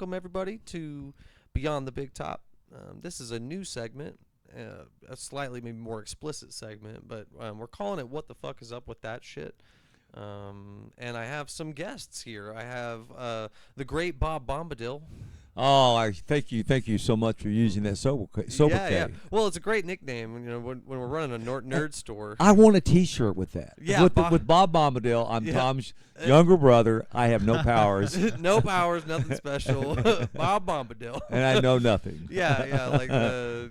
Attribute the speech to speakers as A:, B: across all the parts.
A: Welcome everybody to Beyond the Big Top. This is a new segment, a slightly maybe more explicit segment, but we're calling it "What the fuck is up with that shit?" And I have some guests here. I have the great Bob Bombadil.
B: Oh, I thank you so much for using that sobriquet.
A: Yeah. Well, it's a great nickname. You know, when we're running a nerd store.
B: I want a T-shirt with that.
A: Yeah,
B: with Bob Bombadil. I'm
A: Yeah.
B: Tom's younger brher. I have no powers,
A: No powers, nothing special. Bob Bombadil.
B: and I know nothing.
A: Yeah.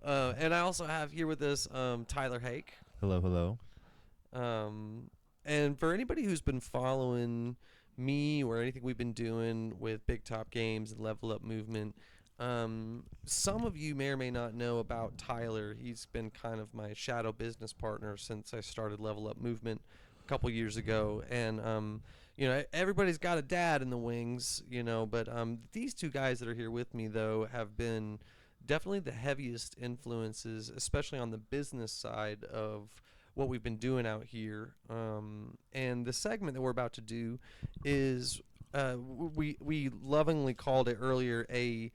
A: And I also have here with us Tyler Haake.
C: Hello.
A: And for anybody who's been following me or anything we've been doing with Big Top Games and Level Up Movement, some of you may or may not know about Tyler. He's been kind of my shadow business partner since I started Level Up Movement a couple years ago. And you know, everybody's got a dad in the wings, you know, but these two guys that are here with me though have been definitely the heaviest influences, especially on the business side of what we've been doing out here. And the segment that we're about to do is we lovingly called it earlier a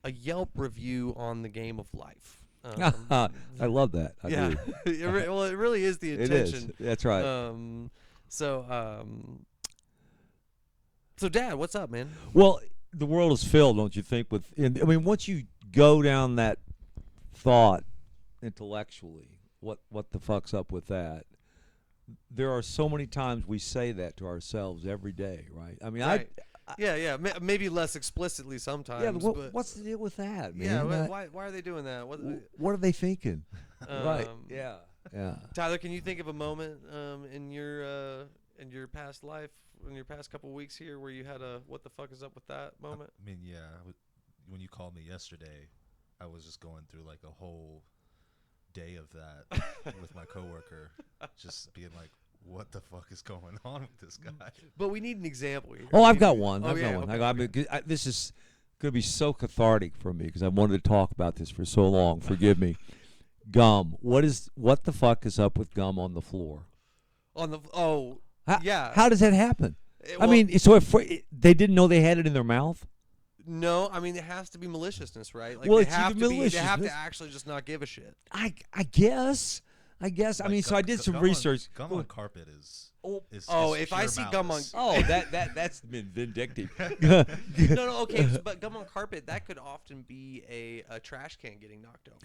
A: Yelp review on the game of life.
B: I love that. I do.
A: Well, it really is the
B: It
A: intention.
B: is. That's right.
A: So Dad, what's up, man?
B: Well, the world is filled, don't you think? Once you go down that thought intellectually, what the fuck's up with that? There are so many times we say that to ourselves every day, right? I mean,
A: Right. Maybe less explicitly sometimes.
B: yeah.
A: But
B: What's the deal with that, man?
A: yeah, why are they doing that?
B: What are they thinking? Right.
A: Um,
B: Yeah.
A: Tyler, can you think of a moment in your past life, in your past couple weeks here, where you had a "what the fuck is up with that" moment?
C: I mean, when you called me yesterday, I was just going through like a whole day of that with my coworker, just being like, what the fuck is going on with this guy?
A: But we need an example here.
B: Oh, I've got one.
A: Oh,
B: I've got
A: yeah,
B: one.
A: okay.
B: This is going to be so cathartic for me because I wanted to talk about this for so long. Forgive me. Gum. What the fuck is up with gum on the floor?
A: Yeah.
B: How does that happen?
A: Well,
B: I mean, so if they didn't know they had it in their mouth?
A: no, I mean it has to be maliciousness, right? Like
B: Well,
A: they
B: it's
A: have
B: even
A: to be. They have to
B: maliciousness.
A: actually just not give a shit.
B: I guess. I mean, so I did some research.
C: Gum on carpet is.
B: Oh,
C: is
A: if I
C: pure
A: see gum on-
C: malice.
B: Oh, that's been vindictive.
A: No, okay, but gum on carpet, that could often be a trash can getting knocked over.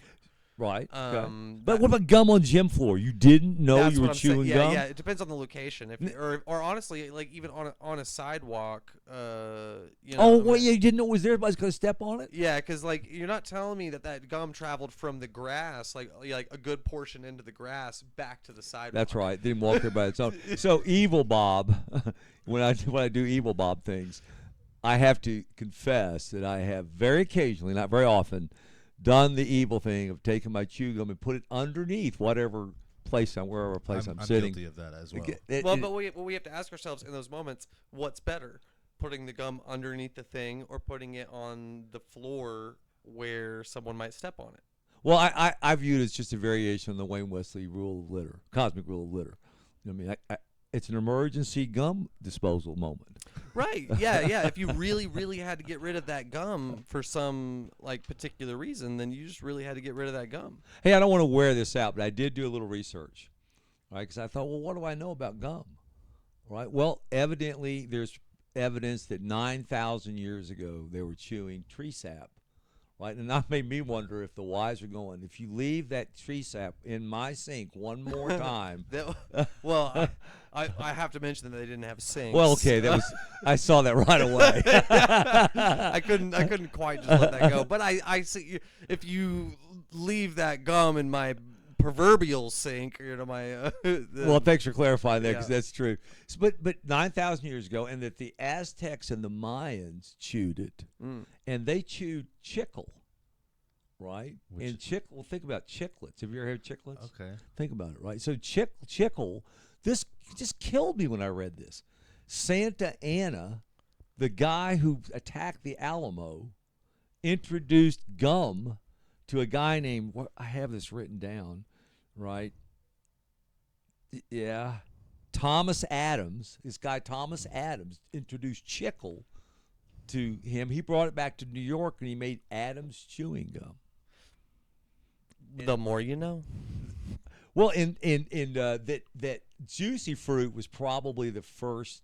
B: Right.
A: that-
B: But what about gum on gym floor? You didn't know
A: That's
B: you
A: what
B: were
A: I'm saying.
B: chewing
A: Yeah,
B: gum?
A: yeah. It depends on the location. Or honestly, like even on a sidewalk, you know.
B: Oh,
A: I
B: well,
A: mean-
B: yeah, you didn't know it was there. Everybody's going to step on it?
A: Yeah, because like you're not telling me that gum traveled from the grass, like a good portion into the grass, back to the sidewalk.
B: That's right. Didn't walk there by itself. So evil Bob, when I do evil Bob things, I have to confess that I have very occasionally, not very often, done the evil thing of taking my chew gum and put it underneath wherever place I'm
C: I'm
B: sitting.
C: guilty of that as well.
A: But we have to ask ourselves in those moments, what's better, putting the gum underneath the thing or putting it on the floor where someone might step on it?
B: Well, I view it as just a variation on the Wayne Wesley rule of litter, cosmic rule of litter. I mean, it's an emergency gum disposal moment.
A: Right. Yeah. If you really, really had to get rid of that gum for some like particular reason, then you just really had to get rid of that gum.
B: Hey, I don't want to wear this out, but I did do a little research, right? Because I thought, well, what do I know about gum? Right? Well, evidently there's evidence that 9,000 years ago they were chewing tree sap, right? And that made me wonder if the wise are going, if you leave that tree sap in my sink one more time.
A: I have to mention that they didn't have sinks.
B: Well, okay, I saw that right away.
A: I couldn't quite just let that go. But I see if you leave that gum in my proverbial sink, you know, my
B: Well, thanks for clarifying that because
A: Yeah.
B: that's true. But 9,000 years ago, and that the Aztecs and the Mayans chewed it, and they chewed chicle, right? Well, think about chiclets. Have you ever had chiclets?
C: Okay.
B: Think about it, right? So chicle, this just killed me when I read this. Santa Anna, the guy who attacked the Alamo, introduced gum to a guy named, I have this written down, right? Yeah. Thomas Adams, this guy Thomas Adams introduced chicle to him. He brought it back to New York, and he made Adams chewing gum.
A: The more you know.
B: Well, that Juicy Fruit was probably the first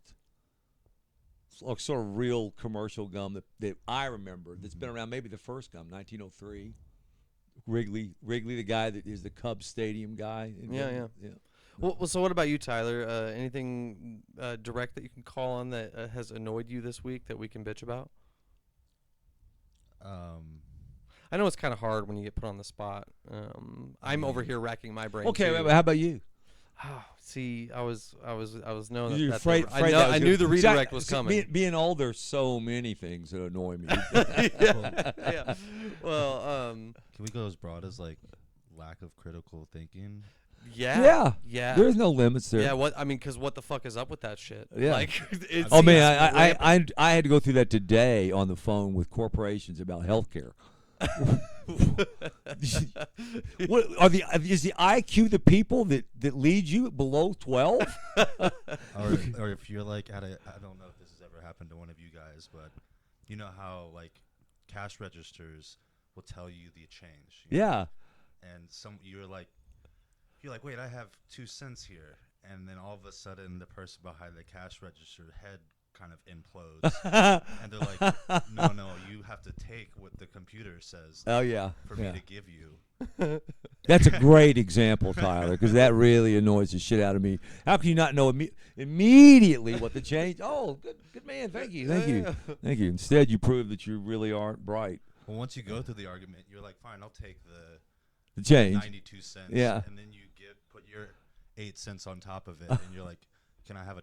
B: sort of real commercial gum that I remember that's been around. Maybe the first gum, 1903. Wrigley, the guy that is the Cubs Stadium guy.
A: Yeah. Well, so what about you, Tyler? Anything direct that you can call on that has annoyed you this week that we can bitch about? I know it's kind of hard when you get put on the spot. I'm over here racking my brain.
B: Okay,
A: too.
B: how about you?
A: See, I was knowing that.
B: You're
A: that's
B: afraid
A: I knew the redirect was coming.
B: Being old, there's so many things that annoy me.
A: Yeah. Well,
C: can we go as broad as like lack of critical thinking?
A: Yeah.
B: There's no limits there.
A: Yeah. Because what the fuck is up with that shit?
B: Yeah.
A: Like, it's
B: Oh man, I had to go through that today on the phone with corporations about healthcare. What is the IQ the people that lead you below 12?
C: or if you're like I don't know if this has ever happened to one of you guys, but you know how like cash registers will tell you the change. You know? And you're like, wait, I have 2 cents here, and then all of a sudden the person behind the cash register head kind of implodes, and they're like, no, you have to take what the computer says.
B: Oh yeah,
C: for me to give you.
B: That's a great example, Tyler, because that really annoys the shit out of me. How can you not know immediately what the change? Oh, good man, thank you. Instead, you prove that you really aren't bright.
C: Well, once you go through the argument, you're like, fine, I'll take the
B: change,
C: 92 cents.
B: Yeah,
C: and then you put your 8 cents on top of it, and you're like, can I have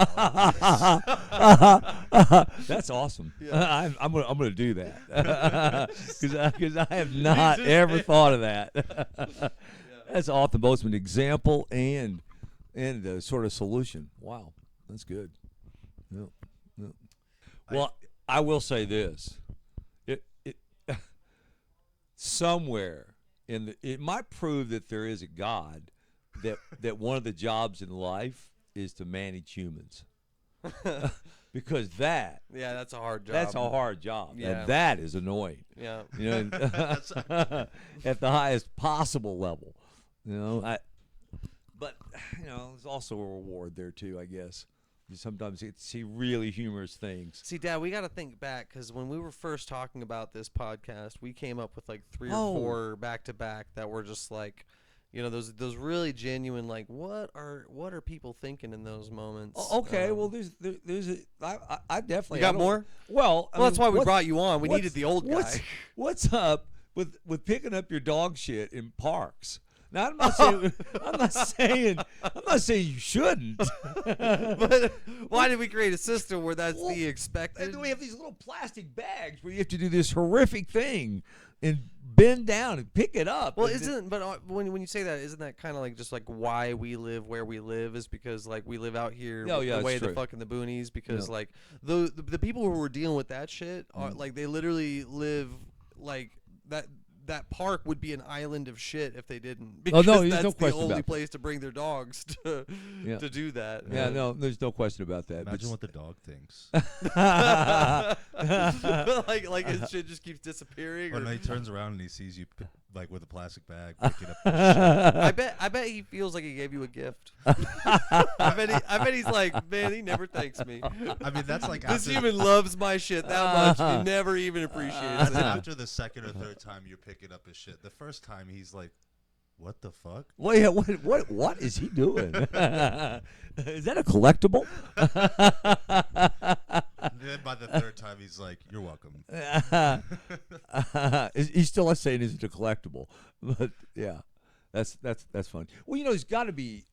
C: $1?
B: That's awesome. Yeah. I'm gonna do that because I have not ever thought of that. That's awesome, both an example and a sort of solution. Wow, that's good. Yeah. Well, I will say this: it somewhere it might prove that there is a God, that one of the jobs in life is to manage humans. Because
A: that's a hard job.
B: That's a hard job.
A: Yeah.
B: And that is annoying.
A: Yeah.
B: You know, at the highest possible level. You know, but there's also a reward there too, I guess. Sometimes you see really humorous things.
A: See, Dad, we got to think back, because when we were first talking about this podcast, we came up with like 3 or 4 back to back that were just like, those really genuine, like, what are people thinking in those moments?
B: Okay, well, I definitely.
A: You got more?
B: Well,
A: that's why we brought you on. We needed the old guy.
B: What's up with picking up your dog shit in parks? Now, I'm not saying you shouldn't.
A: But why did we create a system where that's the expected?
B: And then we have these little plastic bags where you have to do this horrific thing and bend down and pick it up.
A: Well, when you say that, isn't that kind of like just like why we live where we live is because like we live out here way the fuck in the boonies, because like the people who were dealing with that shit are like they literally live like that park would be an island of shit if they didn't. Because that's the only place to bring their dogs to do that.
B: Yeah, no, there's no question about that.
C: Imagine what the dog thinks.
A: like his shit just keeps disappearing.
C: Or no, he turns around and he sees you like with a plastic bag picking up shit.
A: I bet he feels like he gave you a gift. I bet he's like, man, he never thanks me.
C: I mean, that's like
A: this human loves my shit that much. He never even appreciates it.
C: After the second or third time you're picking up his shit, the first time he's like, what the fuck?
B: Well, yeah, what is he doing? Is that a collectible?
C: And then by the third time he's like, you're welcome.
B: He's still saying is it a collectible? But yeah, that's fun. Well, there's got to be.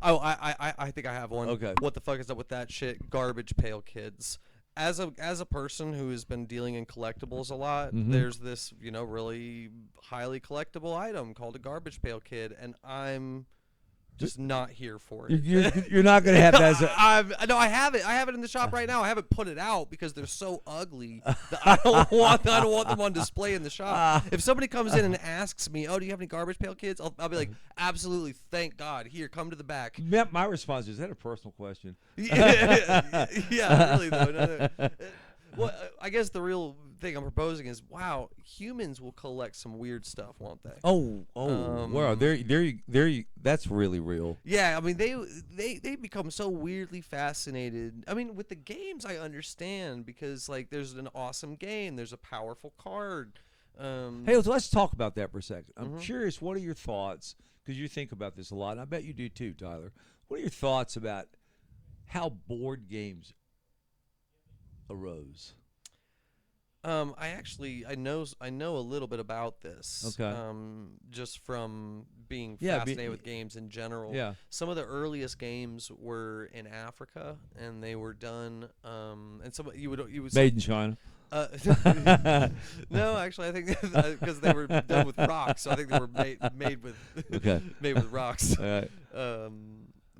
A: Oh, I think I have one.
B: Okay.
A: What the fuck is up with that shit? Garbage pail kids. As a person who has been dealing in collectibles a lot, there's this really highly collectible item called a garbage pail kid, and I'm just not here for it.
B: You're not gonna have that as a.
A: No, I have it. I have it in the shop right now. I haven't put it out because they're so ugly that I don't want them on display in the shop. If somebody comes in and asks me, "Oh, do you have any garbage pail kids?" I'll be like, "Absolutely, thank God. Here, come to the back."
B: My response is that a personal question.
A: Yeah, really though. No. Well, I guess the real thing I'm proposing is, wow, humans will collect some weird stuff, won't they?
B: Oh, wow,
A: Um,
B: that's really real.
A: Yeah, I mean they become so weirdly fascinated. I mean, with the games, I understand because like there's an awesome game, there's a powerful card.
B: Hey, let's talk about that for a second. I'm
A: Mhm.
B: curious, what are your thoughts? Because you think about this a lot, and I bet you do too, Tyler. What are your thoughts about how board games arose?
A: I know a little bit about this.
B: Okay.
A: Just from being
B: Yeah,
A: fascinated with games in general.
B: yeah.
A: Some of the earliest games were in Africa, and they were done. And some you would
B: Made in China.
A: Uh, no, actually, I think because they were done with rocks, so I think they were made with
B: Okay.
A: made with rocks.
B: All right.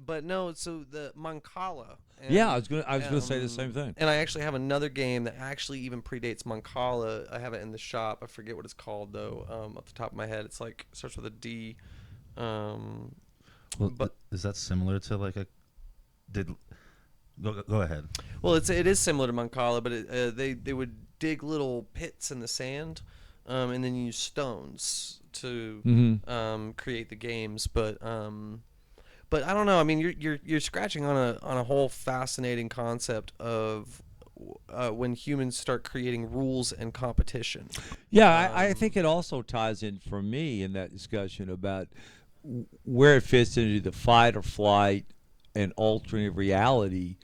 A: But no, so the Mancala. And,
B: Yeah, I was gonna say the same thing.
A: And I actually have another game that actually even predates Mancala. I have it in the shop. I forget what it's called though. Off the top of my head, it's like starts with a D.
C: Well,
A: But
C: is that similar to like a? Did go ahead.
A: well, it is similar to Mancala, but they would dig little pits in the sand, and then use stones to create the games. But I don't know. I mean, you're scratching on a whole fascinating concept of when humans start creating rules and competition.
B: Yeah, I
A: Um,
B: think it also ties in for me in that discussion about where it fits into the fight or flight and alternate reality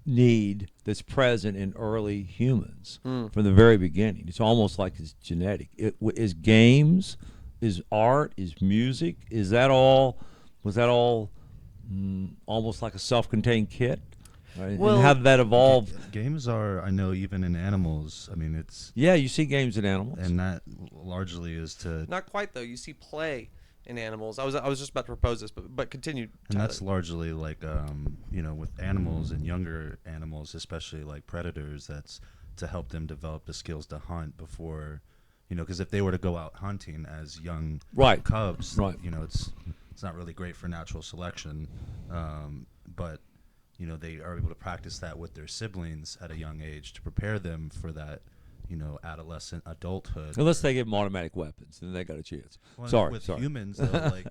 B: need that's present in early humans
A: mm.
B: from the very beginning. It's almost like it's genetic. Is games, is art, is music, is that all? Was that all almost like a self-contained kit? Right? And how
A: Well,
B: did that evolve?
C: Games are, I know, even in animals. I mean, it's
B: Yeah, you see games in animals.
C: and that largely is to,
A: not quite though. You see play in animals. I was just about to propose this, but continue.
C: and that's
A: Tyler.
C: largely like with animals and younger animals, especially like predators. That's to help them develop the skills to hunt before, because if they were to go out hunting as young
B: Right.
C: cubs,
B: Right.
C: it's not really great for natural selection, but they are able to practice that with their siblings at a young age to prepare them for that, adolescent adulthood.
B: Unless they give them automatic weapons, then they got a chance.
C: Well,
B: Sorry,
C: with
B: sorry.
C: humans, though, like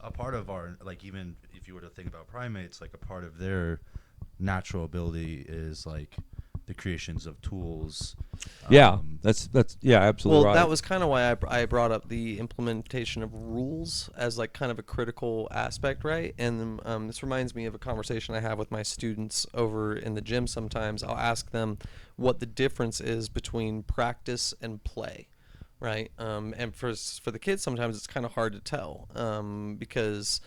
C: a part of our, like, even if you were to think about primates, like a part of their natural ability is like the creations of tools.
B: Yeah, that's absolutely
A: Well,
B: right.
A: that was kind of why I brought up the implementation of rules as like kind of a critical aspect, right? And this reminds me of a conversation I have with my students over in the gym. Sometimes I'll ask them what the difference is between practice and play, right? And for the kids, sometimes it's kind of hard to tell because.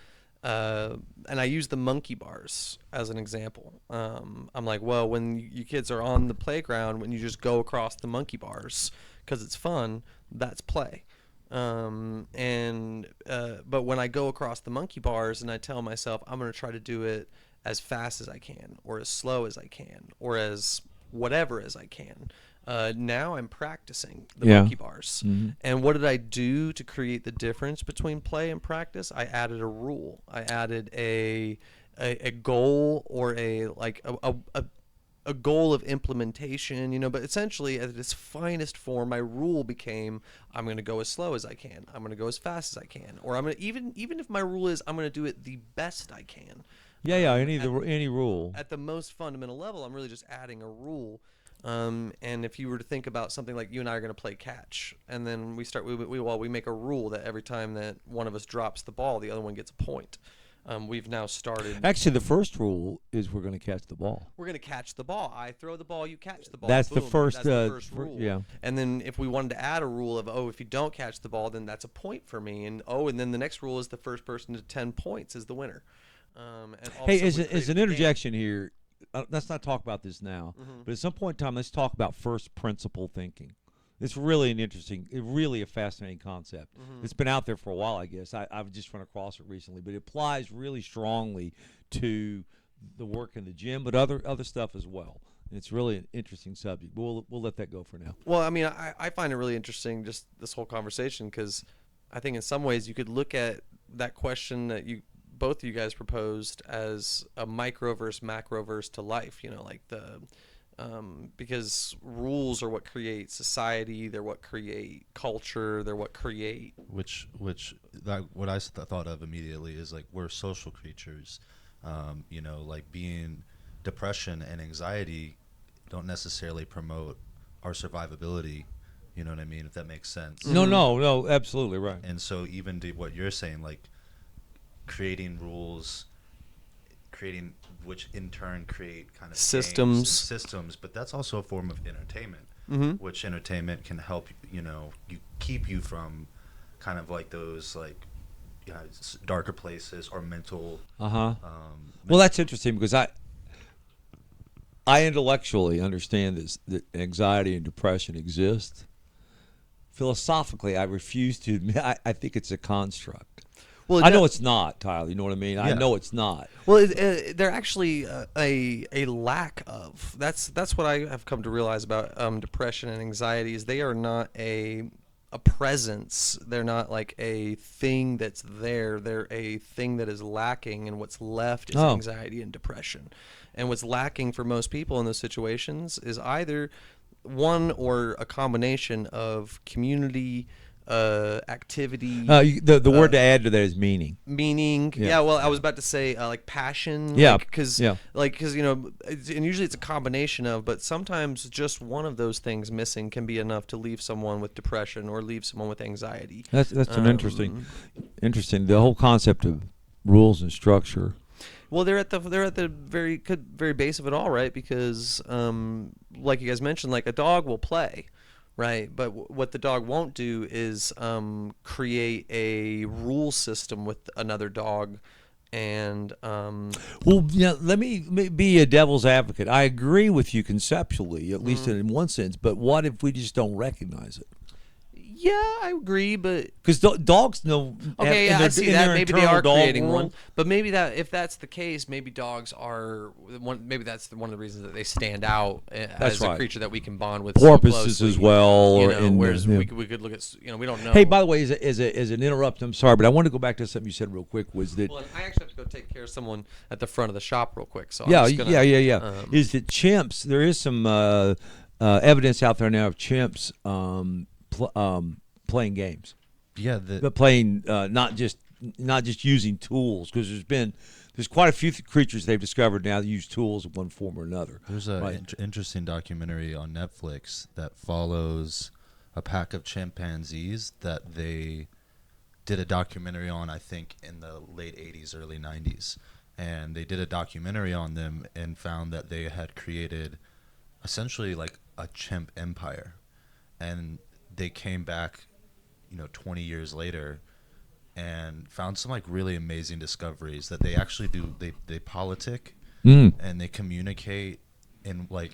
A: And I use the monkey bars as an example. I'm like, well, when you kids are on the playground, when you just go across the monkey bars because it's fun, that's play. But when I go across the monkey bars and I tell myself I'm going to try to do it as fast as I can, or as slow as I can, or as whatever as I can. Now I'm practicing the
B: Yeah.
A: monkey bars.
B: Mhm.
A: And what did I do to create the difference between play and practice? I added a rule. I added a goal or a goal of implementation, but essentially at its finest form, my rule became I'm going to go as slow as I can. I'm going to go as fast as I can. Or I'm going to even if my rule is I'm going to do it the best I can.
B: Yeah,
A: Um,
B: any rule.
A: At the most fundamental level, I'm really just adding a rule. And if you were to think about something like you and I are going to play catch, and then we make a rule that every time that one of us drops the ball, the other one gets a point. We've now started.
B: Actually, the first rule is we're going to catch the ball.
A: We're going to catch the ball. I throw the ball, you catch the ball.
B: That's the
A: Boom.
B: first,
A: That's the first
B: fir-
A: rule.
B: yeah.
A: And then if we wanted to add a rule of if you don't catch the ball, then that's a point for me. And then the next rule is the first person to 10 points is the winner. And all of a
B: Hey,
A: sudden
B: as
A: we
B: an
A: created a game.
B: interjection here, let's not talk about this now,
A: Mhm.
B: but at some point in time, let's talk about first principle thinking. It's really really a fascinating concept.
A: Mhm.
B: It's been out there for a while, I guess. I've just run across it recently, but it applies really strongly to the work in the gym, but other stuff as well. And it's really an interesting subject. But we'll let that go for now.
A: Well, I mean, I find it really interesting, just this whole conversation, because I think in some ways you could look at that question that you both of you guys proposed as a microverse macroverse to life. Like because rules are what create society. They're what create culture. They're what create.
C: What I thought of immediately is like we're social creatures. Like being depression and anxiety don't necessarily promote our survivability. You know what I mean? If that makes sense.
B: No, absolutely right.
C: And so even to what you're saying, like creating rules, which in turn create kind of systems, but that's also a form of entertainment, which entertainment can help you keep you from kind of like those like darker places or mental.
B: Well, that's interesting because I intellectually understand this, that anxiety and depression exist. Philosophically, I refuse to admit. I think it's a construct.
A: Well,
B: I know it's not, Tyler. You know what I mean?
C: Yeah.
B: I know it's not.
A: Well, they're actually a lack of. That's what I have come to realize about depression and anxiety is they are not a presence. They're not like a thing that's there. They're a thing that is lacking, and what's left is anxiety and depression. And what's lacking for most people in those situations is either one or a combination of community, activity.
B: The word to add to that is meaning.
A: Meaning,
B: Yeah.
A: well, I was about to say like passion,
B: Yeah,
A: because and usually it's a combination of, but sometimes just one of those things missing can be enough to leave someone with depression or leave someone with anxiety.
B: That's an interesting. The whole concept of rules and structure.
A: Well, they're at the very base of it all, right? Because like you guys mentioned, like a dog will play. Right, but what the dog won't do is create a rule system with another dog, and
B: let me be a devil's advocate. I agree with you conceptually, at least in one sense. But what if we just don't recognize it?
A: Yeah, I agree, but
B: because dogs know.
A: Okay, I see that. Maybe they are creating one,
B: world.
A: but maybe that if that's the case, maybe dogs are one. Maybe that's one of the reasons that they stand out as a creature that we can bond with.
B: Porpoises
A: so
B: as well,
A: whereas we could look at we don't know.
B: Hey, by the way, as an interrupt, I'm sorry, but I want to go back to something you said real quick. Was that?
A: Well, I actually have to go take care of someone at the front of the shop real quick. So
B: yeah.
A: Is
B: that chimps? There is some evidence out there now of chimps. Playing games, but playing not just using tools, because there's quite a few creatures they've discovered now that use tools in one form or another.
C: There's an interesting documentary on Netflix that follows a pack of chimpanzees that they did a documentary on, I think, in the late 80s, early 90s, and they did a documentary on them and found that they had created essentially like a chimp empire, and they came back 20 years later and found some like really amazing discoveries that they actually do. They politic and they communicate, and like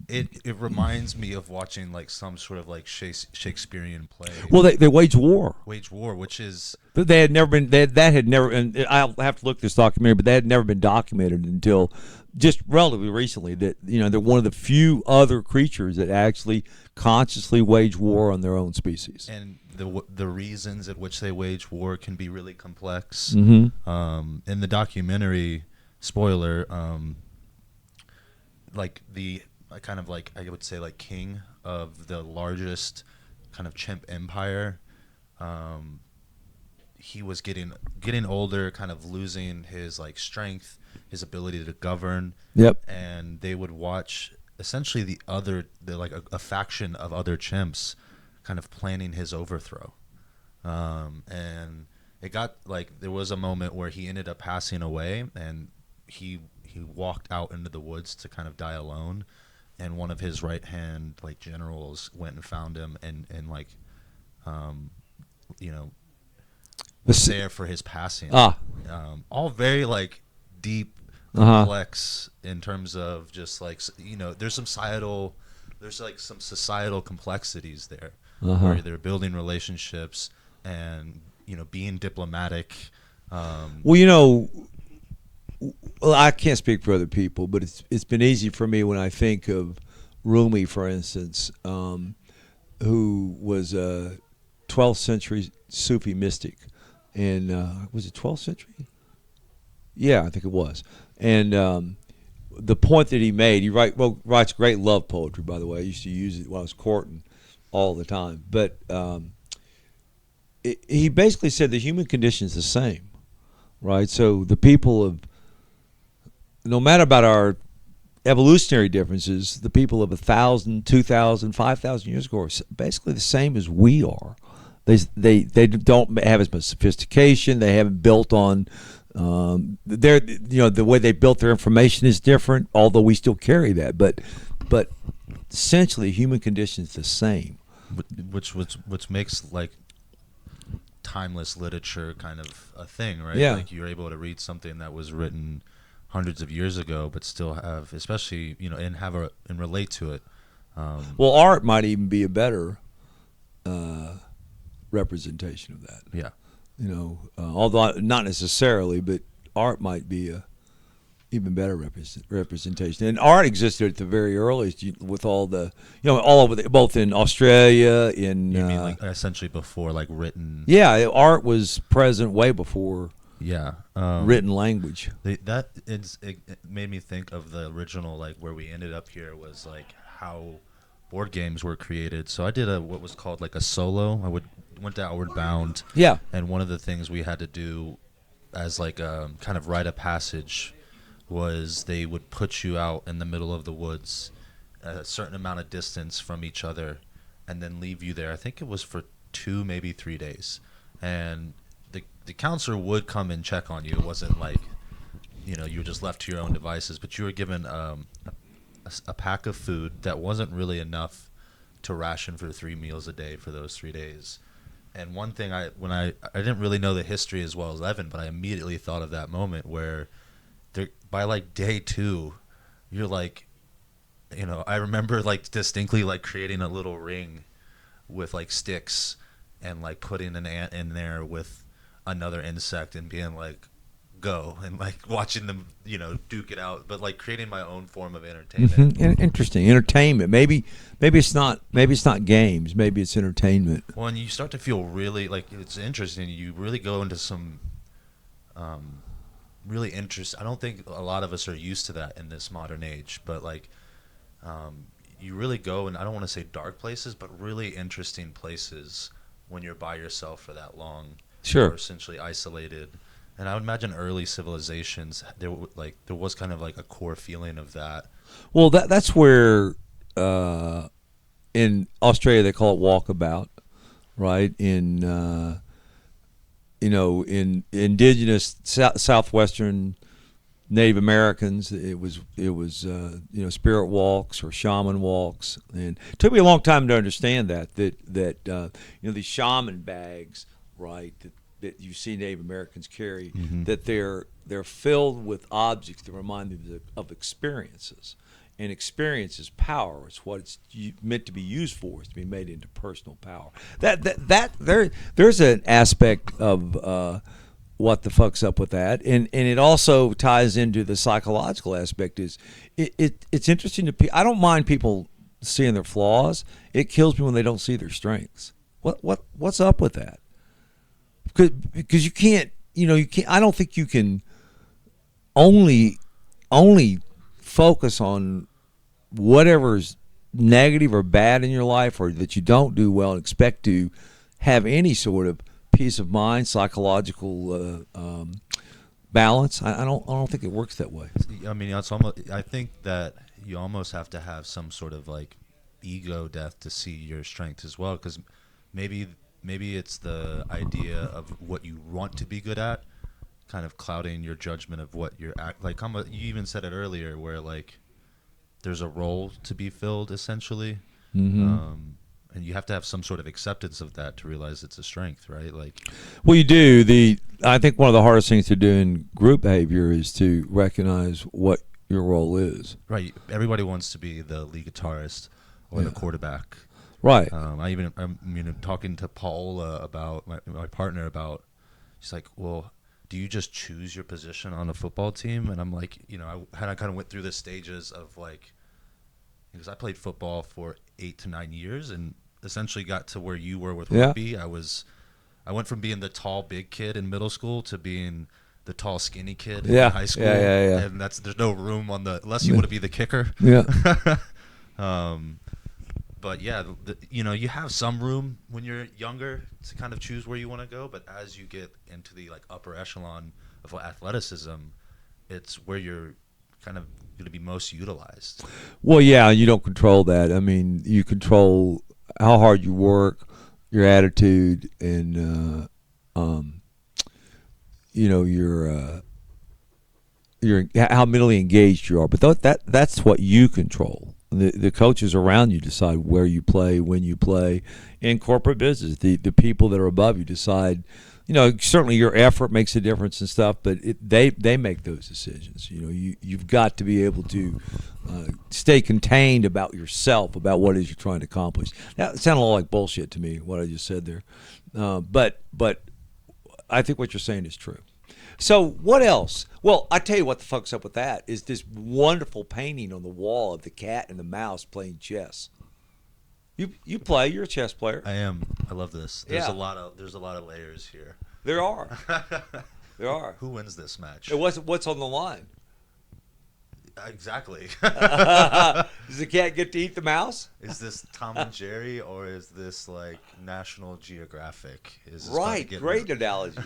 C: it reminds me of watching like some sort of like Shakespearean play.
B: Well, they wage war,
C: which is
B: but they had never been that had never, and I'll have to look this documentary, but that had never been documented until just relatively recently. That they're one of the few other creatures that actually consciously wage war on their own species,
C: and the reasons at which they wage war can be really complex.
B: Mm-hmm.
C: In the documentary, spoiler, like the kind of like I would say like king of the largest kind of chimp empire, he was getting older, kind of losing his like strength, his ability to govern.
B: Yep.
C: And they would watch essentially the like a faction of other chimps kind of planning his overthrow. And it got like there was a moment where he ended up passing away, and he walked out into the woods to kind of die alone, and one of his right hand like generals went and found him and like was there for his passing. All very like deep, complex in terms of just like there's some societal complexities there, where they're building relationships and being diplomatic.
B: Well, I can't speak for other people, but it's been easy for me when I think of Rumi, for instance, who was a 12th century Sufi mystic, and was it 12th century? Yeah, I think it was. And the point that he made, writes great love poetry, by the way. I used to use it when I was courting all the time. But he basically said the human condition is the same, right? So the people of, no matter about our evolutionary differences, the people of 1,000, 2,000, 5,000 years ago are basically the same as we are. They don't have as much sophistication. They haven't built on the way they built their information is different. Although we still carry that, but essentially, human condition is the same.
C: Which makes like timeless literature kind of a thing, right?
B: Yeah.
C: Like you're able to read something that was written hundreds of years ago, but still have, especially and relate to it.
B: Well, art might even be a better representation of that.
C: Yeah.
B: Although not necessarily, but art might be a even better representation. And art existed at the very earliest with all the, all over both in Australia, in.
C: You mean like essentially before like written?
B: Yeah, art was present way before.
C: Yeah.
B: Written language.
C: It made me think of the original, like where we ended up here was like how board games were created. So I did what was called like a solo. Went to Outward Bound.
B: Yeah.
C: And one of the things we had to do as like kind of rite of passage was they would put you out in the middle of the woods a certain amount of distance from each other and then leave you there. I think it was for 2, maybe 3 days. And the counselor would come and check on you. It wasn't like, you were just left to your own devices, but you were given a pack of food that wasn't really enough to ration for 3 meals a day for those 3 days. And one thing I didn't really know the history as well as Evan, but I immediately thought of that moment where by like day 2, you're like, I remember like distinctly like creating a little ring with like sticks and like putting an ant in there with another insect and being like, go, and like watching them, duke it out, but like creating my own form of entertainment.
B: Mm-hmm. Interesting entertainment. Maybe it's not games. Maybe it's entertainment.
C: Well, and you start to feel really like it's interesting. You really go into some really interest. I don't think a lot of us are used to that in this modern age, but like you really go, and I don't want to say dark places, but really interesting places when you're by yourself for that long.
B: Sure.
C: Or essentially isolated. And I would imagine early civilizations, there was kind of like a core feeling of that.
B: Well, that's where in Australia they call it walkabout, right? In in indigenous southwestern Native Americans, it was spirit walks or shaman walks, and it took me a long time to understand that these shaman bags, right? That you see Native Americans carry,
C: Mm-hmm.
B: that they're filled with objects that remind them of experiences, and experience is power. It's what it's meant to be used for. It's to be made into personal power. There's an aspect of what the fuck's up with that, and it also ties into the psychological aspect. It's interesting to I don't mind people seeing their flaws. It kills me when they don't see their strengths. What's up with that? Because you can't, I don't think you can only focus on whatever's negative or bad in your life or that you don't do well and expect to have any sort of peace of mind, psychological balance. I don't think it works that way.
C: I mean, it's almost. I think that you almost have to have some sort of like ego death to see your strength as well, because maybe it's the idea of what you want to be good at, kind of clouding your judgment of what you're like. You even said it earlier, where like there's a role to be filled essentially,
B: Mm-hmm.
C: and you have to have some sort of acceptance of that to realize it's a strength, right? Like,
B: well, you do. I think one of the hardest things to do in group behavior is to recognize what your role is.
C: right. Everybody wants to be the lead guitarist or the quarterback.
B: Right.
C: I'm talking to Paul about my partner about. She's like, well, do you just choose your position on a football team? And I'm like, I kind of went through the stages of like, because I played football for 8 to 9 years and essentially got to where you were with rugby. I went from being the tall big kid in middle school to being the tall skinny kid
B: Yeah,
C: in high school.
B: yeah.
C: And there's no room on the unless you want to be the kicker.
B: Yeah.
C: But yeah, you have some room when you're younger to kind of choose where you want to go. But as you get into the like upper echelon of athleticism, it's where you're kind of going to be most utilized.
B: Well, yeah, you don't control that. I mean, you control how hard you work, your attitude, and your how mentally engaged you are. But that's what you control. The coaches around you decide where you play, when you play. In corporate business, the people that are above you decide. Certainly your effort makes a difference and stuff, but they make those decisions. You've got to be able to stay contained about yourself, about what it is you're trying to accomplish. That sounded a lot like bullshit to me, what I just said there. But I think what you're saying is true. So what else? Well, I tell you what the fuck's up with that is this wonderful painting on the wall of the cat and the mouse playing chess. You play. You're a chess player.
C: I am. I love this. There's
B: Yeah.
C: a lot of layers here.
B: There are. There are.
C: Who wins this match?
B: What's on the line?
C: Exactly.
B: Does the cat get to eat the mouse?
C: Is this Tom and Jerry or is this like National Geographic? Is this
B: Right. Great analogy.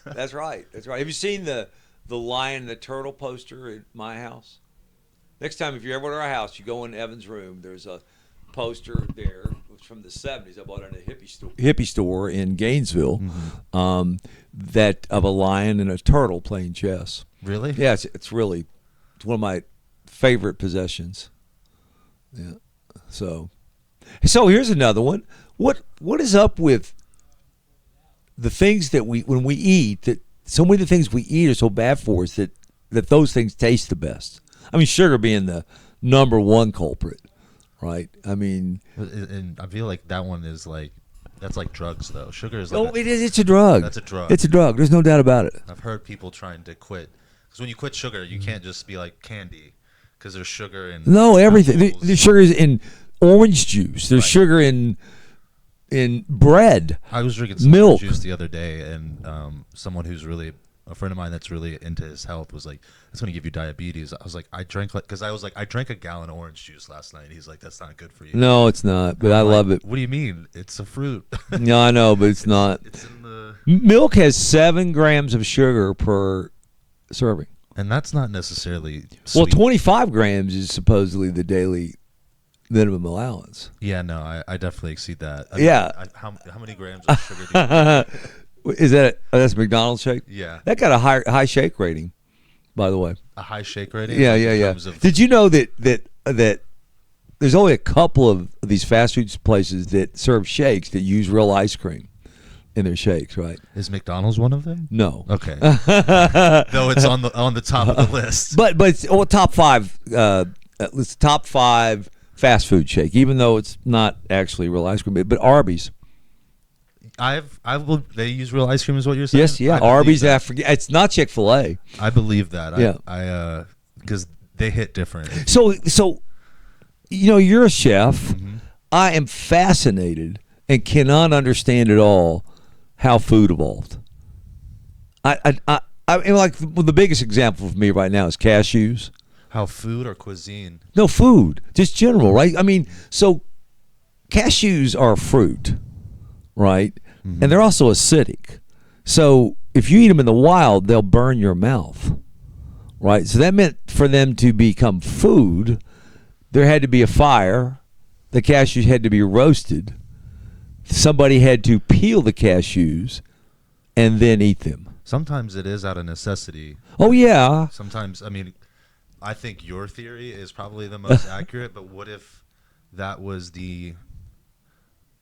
B: That's right. Have you seen the lion and the turtle poster at my house? Next time, if you're ever at our house, you go in Evan's room. There's a poster there. It was from the 70s. I bought it in a hippie store in Gainesville.
C: Mm-hmm.
B: That of a lion and a turtle playing chess.
C: Really?
B: Yeah, it's one of my favorite possessions. Yeah. So here's another one. What is up with the things that when we eat, that so many of the things we eat are so bad for us that those things taste the best? I mean, sugar being the number one culprit, right? I mean,
C: and I feel like that one is like that's like drugs though. Sugar is like
B: it's a drug.
C: That's a drug.
B: It's a drug. There's no doubt about it.
C: I've heard people trying to quit because when you quit sugar, you can't just be like candy because there's sugar in
B: everything.
C: apples.
B: There's sugar in orange juice. There's
C: Right.
B: sugar in bread.
C: I was drinking some
B: Milk.
C: juice the other day, and someone who's really a friend of mine that's really into his health was like, "It's going to give you diabetes." I was like, I drank a gallon of orange juice last night. He's like, "That's not good for you."
B: No, it's not. But I
C: I'm like,
B: love it.
C: What do you mean? It's a fruit.
B: No, I know, but it's not.
C: It's in the
B: Milk has 7 grams of sugar per serving.
C: and that's not necessarily
B: Well,
C: sweet.
B: 25 grams is supposedly the daily minimum allowance.
C: Yeah, no, I definitely exceed that.
B: Yeah.
C: How many grams of sugar do you
B: Is that that's a McDonald's shake?
C: Yeah.
B: That got a high shake rating, by the way.
C: A high shake rating?
B: Yeah,
C: like,
B: yeah,
C: in
B: yeah.
C: terms of-
B: Did you know that there's only a couple of these fast food places that serve shakes that use real ice cream in their shakes, right?
C: Is McDonald's one of them?
B: No.
C: Okay. Though it's on the top of the list.
B: But it's top 5. It's top 5 fast food shake, even though it's not actually real ice cream. But Arby's.
C: They use real ice cream, is what you're saying?
B: Yes, yeah.
C: I believe
B: Arby's.
C: that.
B: I forget. It's not Chick-fil-A.
C: I believe that.
B: Yeah.
C: I because they hit different.
B: So you're a chef.
C: Mm-hmm.
B: I am fascinated and cannot understand at all how food evolved. I mean, like the biggest example for me right now is cashews.
C: How food or cuisine?
B: No, food, just general, right? I mean, so cashews are a fruit, right?
C: Mm-hmm.
B: And they're also acidic. So if you eat them in the wild, they'll burn your mouth, right? So that meant for them to become food, there had to be a fire. The cashews had to be roasted. Somebody had to peel the cashews and then eat them.
C: Sometimes it is out of necessity.
B: Oh, yeah.
C: Sometimes, I mean, I think your theory is probably the most accurate. But what if that was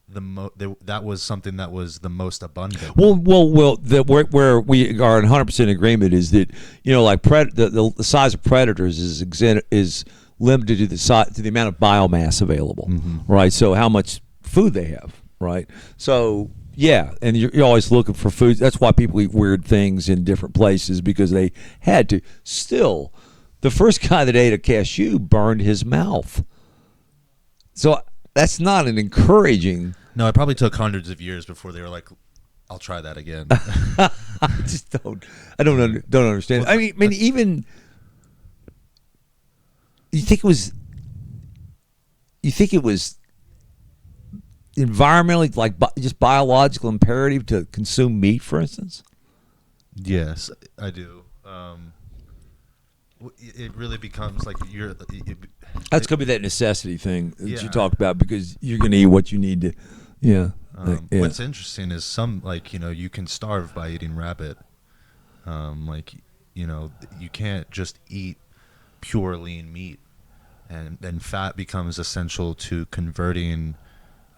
C: that was something that was the most abundant?
B: Well. Where we are in 100% agreement is that like the size of predators is limited to the amount of biomass available, right? So how much food they have, right? So yeah, and you're always looking for food. That's why people eat weird things in different places because they had to. Still, the first guy that ate a cashew burned his mouth. So that's not an encouraging.
C: No, it probably took hundreds of years before they were like, "I'll try that again."
B: I just don't. I don't understand.
C: Well,
B: I mean, even you think it was. You think it was environmentally, like just biological imperative to consume meat, for instance?
C: Yes, I do. It really becomes like
B: That's gonna be that necessity thing that you
C: Yeah.
B: talked about, because you're gonna eat what you need to. Yeah. Yeah.
C: What's interesting is some, like, you can starve by eating rabbit. Like, you can't just eat pure lean meat, and fat becomes essential to converting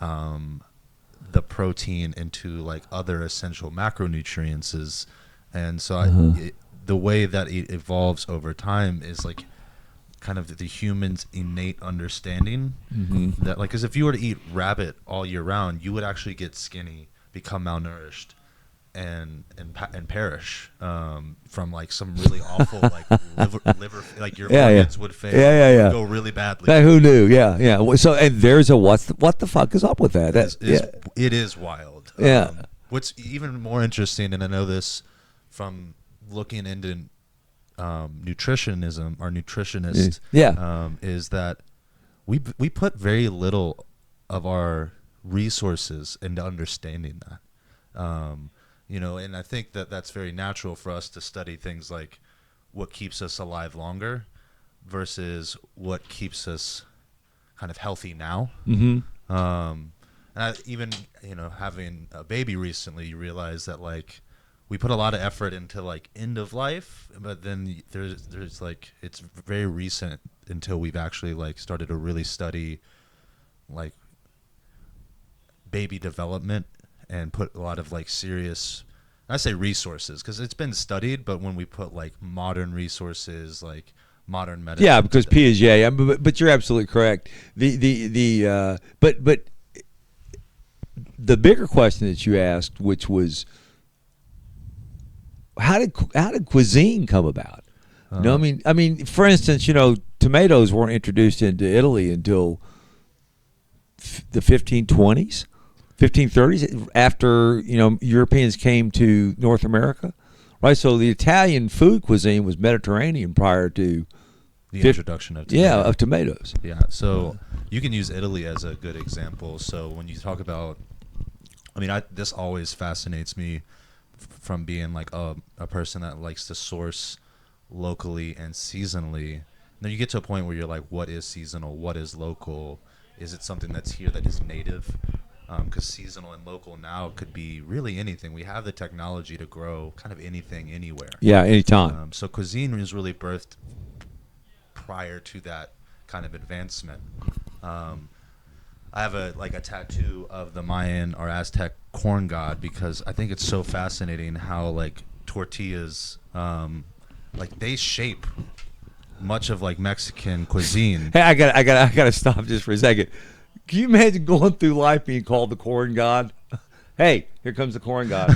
C: the protein into like other essential macronutrients. And so the way that it evolves over time is like kind of the human's innate understanding that, like, because if you were to eat rabbit all year round, you would actually get skinny, become malnourished, and perish from like some really awful like liver like your organs would fail.
B: Yeah.
C: Would go really badly.
B: Who knew? Yeah. So, and there's a what the fuck is up with that?
C: It is wild.
B: Yeah.
C: What's even more interesting, and I know this from looking into nutritionism or nutritionists, is that we put very little of our resources into understanding that. And I think that that's very natural for us to study things like what keeps us alive longer versus what keeps us kind of healthy now.
B: Mm-hmm.
C: And even having a baby recently, you realize that like we put a lot of effort into like end of life, but then there's like it's very recent until we've actually like started to really study like baby development and put a lot of like serious, I say resources because it's been studied, but when we put like modern resources like modern medicine,
B: yeah, because Piaget, but you're absolutely correct. But the bigger question that you asked, which was how did cuisine come about? I mean, for instance, tomatoes weren't introduced into Italy until the 1520s, 1530s, after Europeans came to North America, right? So the Italian food cuisine was Mediterranean prior to
C: the introduction of tomatoes.
B: of tomatoes.
C: Yeah, so you can use Italy as a good example. So when you talk about, this always fascinates me from being like a person that likes to source locally and seasonally. Then you get to a point where you're like, what is seasonal? What is local? Is it something that's here that is native? Because seasonal and local now could be really anything. We have the technology to grow kind of anything, anywhere.
B: Yeah, anytime.
C: So cuisine was really birthed prior to that kind of advancement. I have a tattoo of the Mayan or Aztec corn god because I think it's so fascinating how like tortillas, like they shape much of like Mexican cuisine.
B: Hey, I gotta stop just for a second. Can you imagine going through life being called the corn god? Hey, here comes the corn god.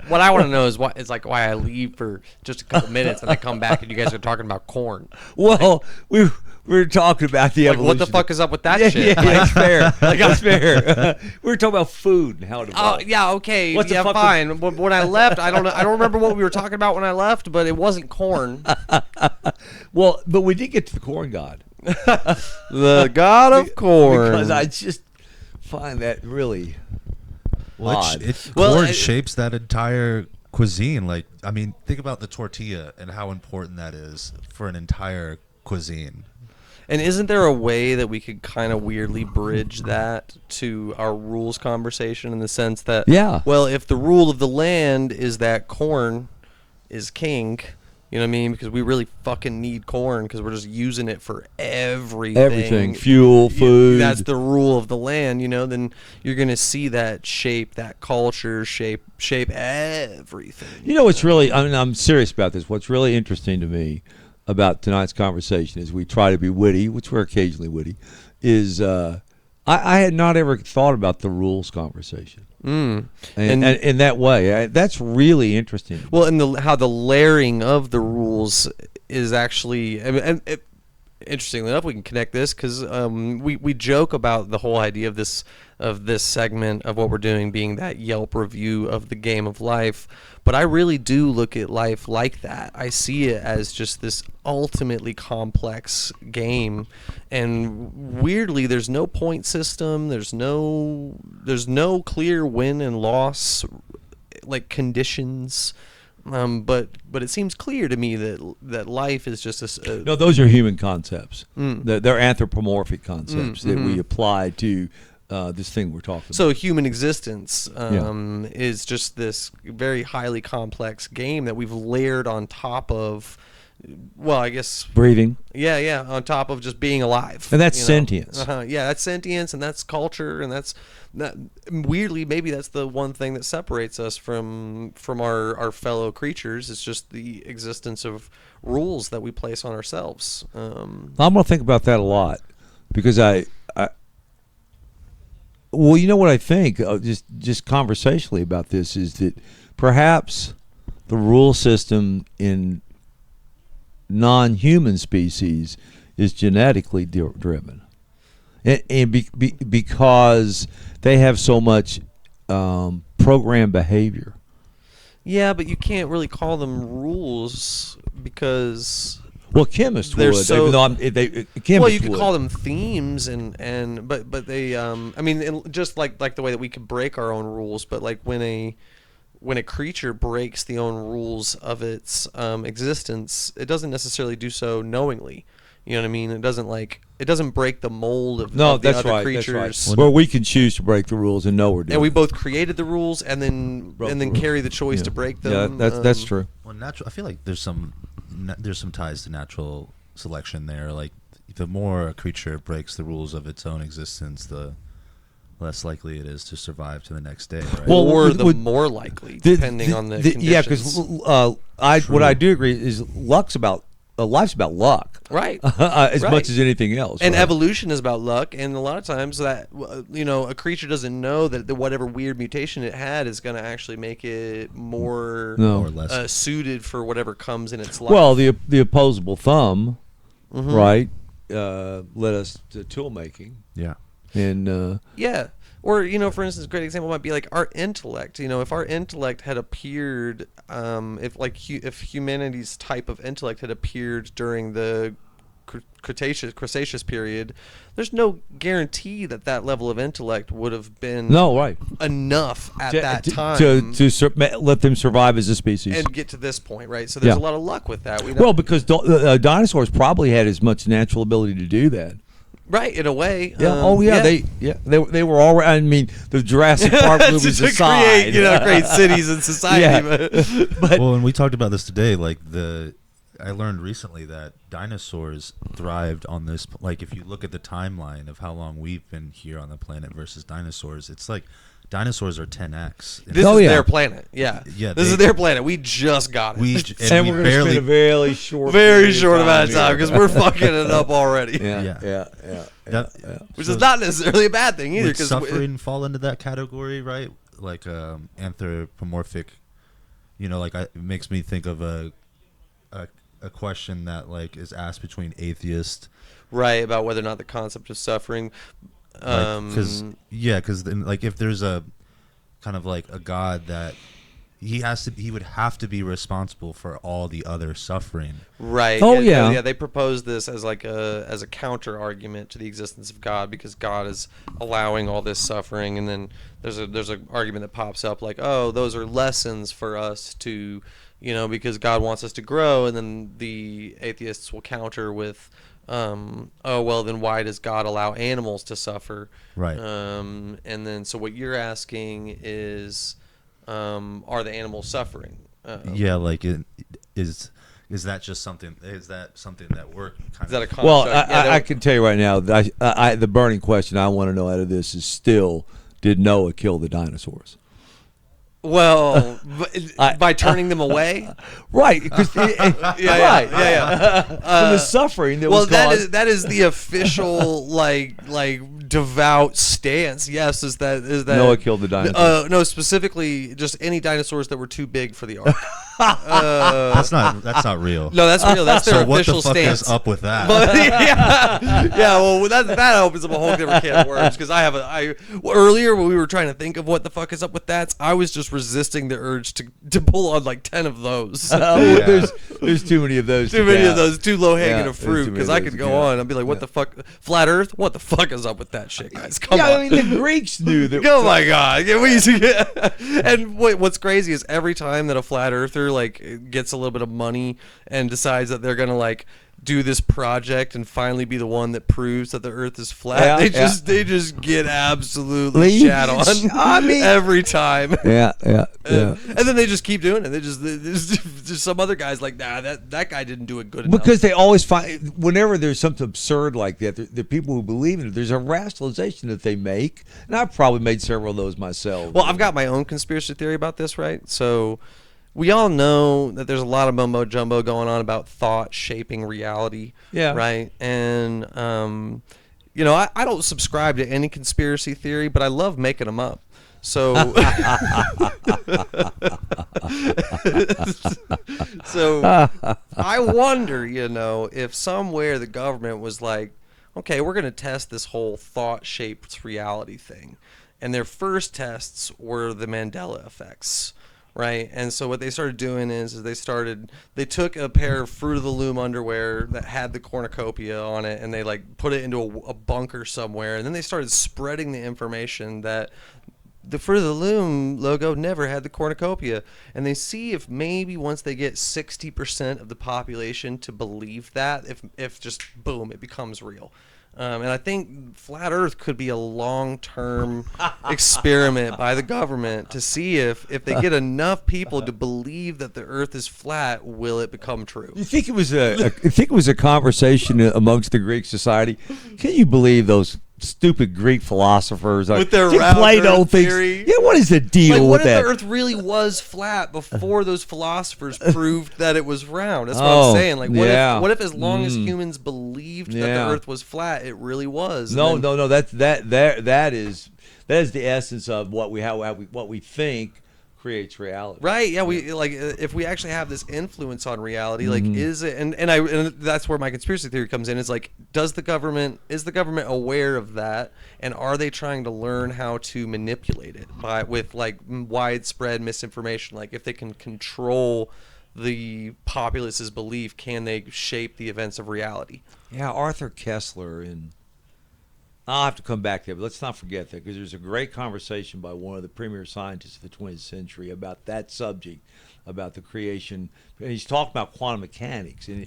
A: What I want to know is why I leave for just a couple minutes and I come back and you guys are talking about corn.
B: Well, we were talking about the evolution.
A: What the fuck is up with that shit?
B: Yeah, that's fair. That's fair. We were talking about food and how it evolved.
A: Oh yeah, okay,
B: What's the
A: yeah,
B: fuck
A: fine. When I left, I don't remember what we were talking about when I left, but it wasn't corn.
B: Well, but we did get to the corn god.
A: The god of corn.
B: Because I just find that really odd.
C: Corn shapes that entire cuisine. Like, think about the tortilla and how important that is for an entire cuisine.
A: And isn't there a way that we could kind of weirdly bridge that to our rules conversation in the sense that, well, if the rule of the land is that corn is king, you know what I mean? Because we really fucking need corn because we're just using it for everything.
B: Everything. Fuel, food.
A: That's the rule of the land, then you're going to see that shape, that culture, shape everything.
B: What's really, I'm serious about this. What's really interesting to me about tonight's conversation is we try to be witty, which we're occasionally witty, is I had not ever thought about the rules conversation. And in that way, that's really interesting.
A: Well, and how the layering of the rules is actually, interestingly enough, we can connect this because we joke about the whole idea of this segment of what we're doing being that Yelp review of the game of life. But I really do look at life like that. I see it as just this ultimately complex game, and weirdly, there's no point system. There's no clear win and loss like conditions. But it seems clear to me that life is just
B: No, those are human concepts.
A: Mm.
B: They're anthropomorphic concepts that we apply to this thing we're talking about.
A: So human existence is just this very highly complex game that we've layered on top of, well, I guess
B: breathing.
A: Yeah, on top of just being alive.
B: And that's
A: you know?
B: sentience.
A: Yeah, that's sentience, and that's culture, and that's weirdly maybe that's the one thing that separates us from our fellow creatures. It's just the existence of rules that we place on ourselves.
B: I'm gonna think about that a lot because well, you know what I think, just conversationally about this, is that perhaps the rule system in non-human species is genetically driven, and because they have so much programmed behavior.
A: Yeah, but you can't really call them rules because.
B: Well, chemists
A: They're
B: would.
A: so-
B: Chemists
A: Well, you could
B: would.
A: call them themes, but they I mean, just like the way that we could break our own rules, but like when a creature breaks the own rules of its existence, it doesn't necessarily do so knowingly. You know what I mean? It doesn't break the mold of,
B: No,
A: of the
B: that's
A: other
B: right.
A: creatures.
B: That's right. Well, we can choose to break the rules and know we're doing.
A: And we
B: it.
A: both created the rules and then
B: Broke
A: and
B: the
A: then
B: rules.
A: carry the choice
B: Yeah.
A: to break
B: Yeah,
A: them.
B: that's true.
C: Well, natural. I feel like there's some ties to natural selection there. Like the more a creature breaks the rules of its own existence, the less likely it is to survive to the next day. Right?
B: Well,
A: or the
B: would-
A: more likely, depending on the conditions.
B: yeah, because what I do agree is life's about luck,
A: Right.
B: as
A: Right.
B: much as anything else.
A: And
B: right?
A: evolution is about luck, and a lot of times that a creature doesn't know that whatever weird mutation it had is going to actually make it more
B: No.
C: More or less.
A: suited for whatever comes in its life.
B: Well, the opposable thumb,
A: Mhm.
B: right, led us to tool making,
C: yeah.
B: and
A: Yeah. Or, for instance, a great example might be like our intellect. If our intellect had appeared, if humanity's type of intellect had appeared during the Cretaceous period, there's no guarantee that level of intellect would have been
B: right
A: enough at that time
B: to let them survive as a species.
A: and get to this point, right? So there's
B: Yeah.
A: a lot of luck with that.
B: Well, because dinosaurs probably had as much natural ability to do that.
A: right, in a way.
B: Yeah. They were all. I mean, the Jurassic Park movies
A: to
B: aside,
A: create cities and society.
B: Yeah. But
C: Well, and we talked about this today. Like I learned recently that dinosaurs thrived on this. Like, if you look at the timeline of how long we've been here on the planet versus dinosaurs, it's like dinosaurs are 10x.
A: This
B: Oh,
A: is
B: yeah.
A: their planet. Yeah.
C: Yeah,
A: This is their planet. We just got it.
B: and we're going to
C: barely.
B: spend a very short,
A: Very
B: period
A: short amount of time
B: here.
A: because we're fucking it up already.
B: Yeah.
C: That-
A: Which
C: so
A: is not necessarily a bad thing either.
C: would
A: Because
C: suffering fall into that category, right? Like anthropomorphic. Like it makes me think of a question that like is asked between atheists.
A: right, about whether or not the concept of suffering.
C: Because like if there's a kind of like a God that he would have to be responsible for all the other suffering.
A: Right.
B: Oh, yeah.
A: Yeah. They propose this as like as a counter argument to the existence of God because God is allowing all this suffering, and then there's an argument that pops up like, oh, those are lessons for us to, because God wants us to grow, and then the atheists will counter with, oh well, then why does God allow animals to suffer?
C: Right.
A: And then so what you're asking is, are the animals suffering?
C: Yeah, like is that just something? Is that something that we're kind
A: Is that a
C: of?
A: construct?
B: Well,
A: Yeah,
B: I can tell you right now, the burning question I want to know out of this is still, did Noah kill the dinosaurs?
A: Well, by turning them away.
B: Right.
A: Yeah.
B: From the suffering that
A: Well,
B: was caused.
A: that is the official like devout stance, yes, is that
B: Noah killed the dinosaurs.
A: No, specifically just any dinosaurs that were too big for the ark.
C: That's not real.
A: No, that's real. That's their
C: So what
A: official
C: the fuck
A: stance.
C: is up with that?
A: But yeah. Well, that opens up a whole different can of worms because earlier when we were trying to think of what the fuck is up with that, I was just resisting the urge to pull on like 10 of those.
B: There's too many of those.
A: Too many of those, too low hanging
B: Yeah,
A: of
B: there's
A: fruit.
B: too many
A: Because
B: of
A: I
B: those
A: could
B: to
A: go
B: count.
A: on. I'd be like, what the fuck, flat Earth? What the fuck is up with that shit, guys? Come
B: Yeah,
A: on.
B: I mean the Greeks knew that.
A: Oh my god! And what's crazy is every time that a flat earther like gets a little bit of money and decides that they're gonna like do this project and finally be the one that proves that the Earth is flat,
B: Yeah,
A: they just get absolutely shat on.
B: I mean,
A: every time.
B: Yeah.
A: And then they just keep doing it. They just some other guys like, nah, that guy didn't do it good enough.
B: Because they always find, whenever there's something absurd like that, the people who believe in it, there's a rationalization that they make, and I've probably made several of those myself.
A: Well, I've got my own conspiracy theory about this, right? So we all know that there's a lot of mumbo jumbo going on about thought shaping reality.
B: Yeah.
A: Right. And, I don't subscribe to any conspiracy theory, but I love making them up. So, I wonder, if somewhere the government was like, okay, we're going to test this whole thought shaped reality thing. And their first tests were the Mandela effects. Right. And so what they started doing is they took a pair of Fruit of the Loom underwear that had the cornucopia on it, and they like put it into a bunker somewhere. And then they started spreading the information that the Fruit of the Loom logo never had the cornucopia. And they see if maybe once they get 60% of the population to believe that, if just boom, it becomes real. And I think flat Earth could be a long-term experiment by the government to see if they get enough people to believe that the Earth is flat, will it become true?
B: You think it was a conversation amongst the Greek society? Can you believe those stupid Greek philosophers
A: With their
B: think
A: round
B: Plato
A: Earth
B: thinks,
A: theory?
B: Yeah, what is the deal
A: Like, what
B: with
A: if
B: that?
A: the Earth really was flat before those philosophers proved that it was round? That's what
B: Oh,
A: I'm saying. Like,
B: yeah.
A: what if as long as humans believed that the
B: Yeah.
A: Earth was flat, it really was?
B: No.
A: And then-
B: That is the essence of what we think creates reality.
A: Right? Yeah. We like if we actually have this influence on reality, like
B: Mm-hmm.
A: is it? And that's where my conspiracy theory comes in. Is like, is the government aware of that, and are they trying to learn how to manipulate it with like widespread misinformation? Like, if they can control the populace's belief, can they shape the events of reality?
B: Yeah, Arthur Kessler, and I'll have to come back there, but let's not forget that, because there's a great conversation by one of the premier scientists of the 20th century about that subject, about the creation. And he's talking about quantum mechanics, and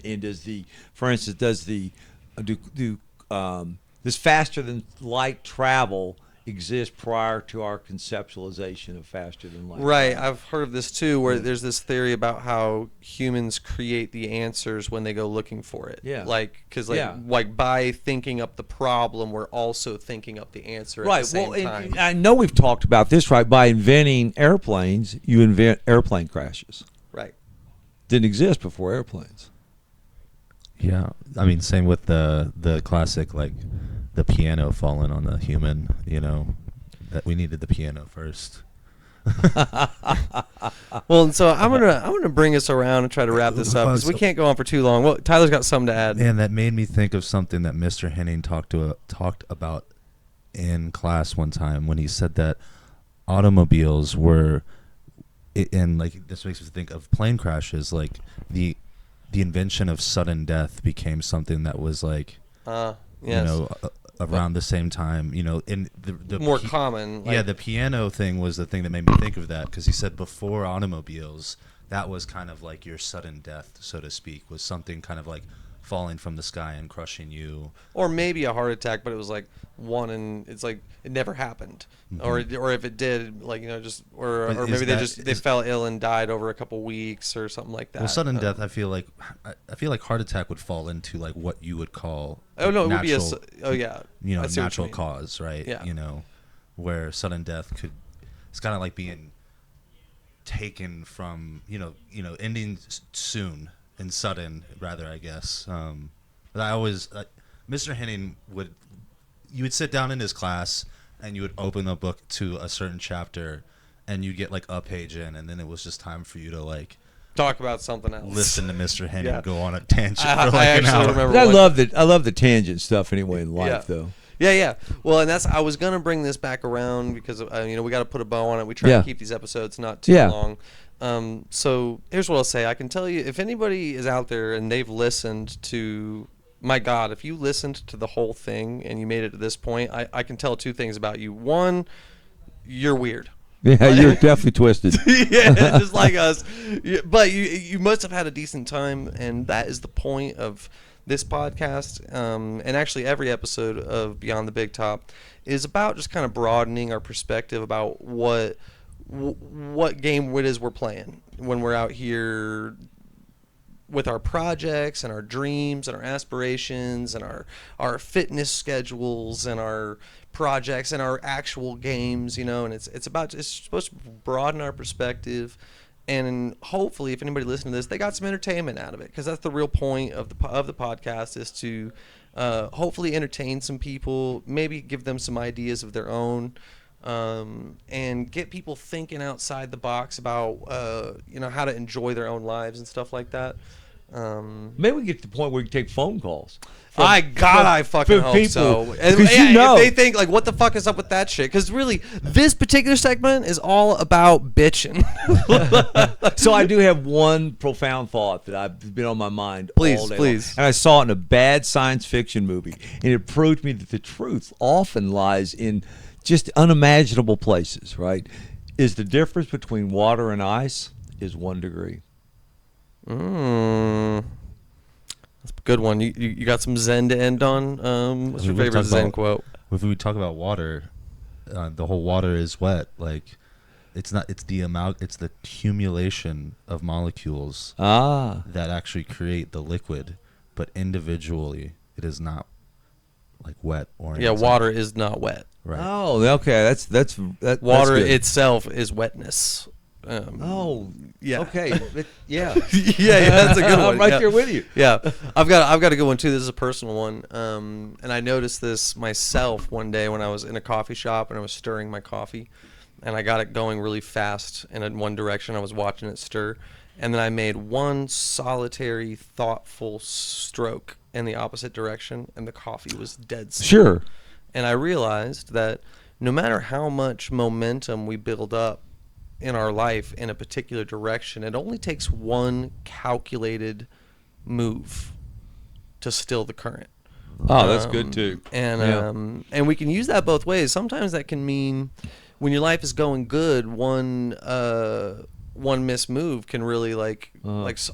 B: this faster than light travel exist prior to our conceptualization of faster than light
A: Right.
B: travel?
A: I've heard of this too, where there's this theory about how humans create the answers when they go looking for it.
B: Yeah.
A: Like, because
B: Yeah.
A: like by thinking up the problem, we're also thinking up the answer at the same time.
B: And I know we've talked about this, right? By inventing airplanes, you invent airplane crashes.
A: Right.
B: Didn't exist before airplanes.
C: Yeah, I mean, same with the classic, like the piano falling on the human. That we needed the piano first.
A: Well, and so I'm gonna bring us around and try to wrap this up because we can't go on for too long. Well, Tyler's got something to add.
C: Man, that made me think of something that Mr. Henning talked about in class one time when he said that automobiles were, and like this makes me think of plane crashes. Like the invention of sudden death became something that was like,
A: Yes.
C: around the same time. In the
A: More common.
C: yeah,
A: like-
C: the piano thing was the thing that made me think of that, because he said before automobiles, that was kind of like your sudden death, so to speak, was something kind of like falling from the sky and crushing you.
A: or maybe a heart attack, but it was like it's like it never happened, or if it did, like or
C: But
A: maybe
C: is
A: they fell ill and died over a couple weeks or something like that.
C: Well, sudden death, I feel like heart attack would fall into like what you would call
A: Oh no, it
C: natural,
A: would be I see what you
C: natural
A: mean.
C: cause, right?
A: Yeah.
C: Where sudden death it's kind of like being taken from, ending soon and sudden, rather, I guess. But Mr. Henning you would sit down in his class and you would open the book to a certain chapter, and you get like a page in, and then it was just time for you to like
A: Talk about something else.
C: listen to Mr. Henning
A: Yeah.
C: go on a tangent
A: I
C: for like an
A: actually
C: hour.
A: remember.
B: But I
A: one-
B: love the tangent stuff anyway in life, though.
A: Yeah. Well, and that's I was gonna bring this back around because we got to put a bow on it. We try to keep these episodes not too long. So here's what I'll say. I can tell you if anybody is out there and they've listened to, my God, if you listened to the whole thing and you made it to this point, I can tell two things about you. One, you're weird.
B: Yeah, you're definitely twisted.
A: Yeah, just like us. But you must have had a decent time, and that is the point of this podcast, and actually every episode of Beyond the Big Top is about just kind of broadening our perspective about what game it is we're playing when we're out here with our projects and our dreams and our aspirations and our fitness schedules and our projects and our actual games, and it's supposed to broaden our perspective, and hopefully if anybody listening to this, they got some entertainment out of it, because that's the real point of the podcast, is to hopefully entertain some people, maybe give them some ideas of their own, and get people thinking outside the box about how to enjoy their own lives and stuff like that.
B: Maybe we get to the point where we can take phone calls.
A: I fucking
B: from
A: hope
B: people.
A: so. And
B: 'Cause
A: if they think like, what the fuck is up with that shit? Because really, this particular segment is all about bitching.
B: So I do have one profound thought that I've been on my mind all day long.
A: Please.
B: And I saw it in a bad science fiction movie, and it proved me that the truth often lies in just unimaginable places, right? Is the difference between water and ice is 1 degree.
A: That's a good one. You got some Zen to end on? What's your favorite Zen quote?
C: If we talk about water, the whole water is wet. Like, it's not. It's the accumulation of molecules that actually create the liquid, but individually, it is not like wet or anything.
A: Yeah, water is not wet.
C: Right.
B: Oh, okay. That's
A: Water
B: good.
A: itself is wetness. Yeah.
B: Okay. Yeah.
A: yeah, that's a good one.
B: I'm right
A: Yeah.
B: there with you.
A: Yeah, I've got a good one too. This is a personal one, and I noticed this myself one day when I was in a coffee shop and I was stirring my coffee, and I got it going really fast in one direction. I was watching it stir, and then I made one solitary, thoughtful stroke in the opposite direction, and the coffee was dead still.
B: Sure.
A: And I realized that no matter how much momentum we build up in our life in a particular direction, it only takes one calculated move to still the current.
B: Oh, that's good too.
A: And and we can use that both ways. Sometimes that can mean when your life is going good, one missed move can really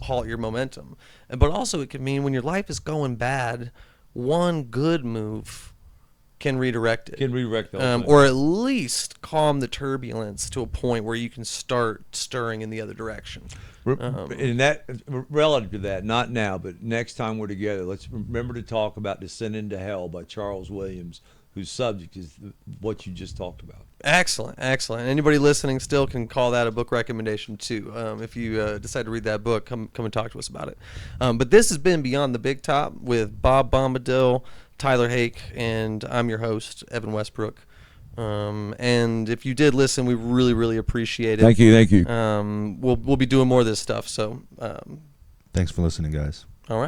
A: halt your momentum. But also it can mean when your life is going bad, one good move can redirect it.
B: Can redirect the whole thing.
A: Or at least calm the turbulence to a point where you can start stirring in the other direction.
B: And that, relative to that, not now, but next time we're together, let's remember to talk about Descent into Hell by Charles Williams, whose subject is what you just talked about.
A: Excellent. Anybody listening still can call that a book recommendation too. If you decide to read that book, come and talk to us about it. But this has been Beyond the Big Top with Bob Bombadil, Tyler Haake, and I'm your host, Evan Westbrook. And if you did listen, we really, really appreciate it.
B: Thank you.
A: We'll be doing more of this stuff. So,
C: Thanks for listening, guys.
A: all right.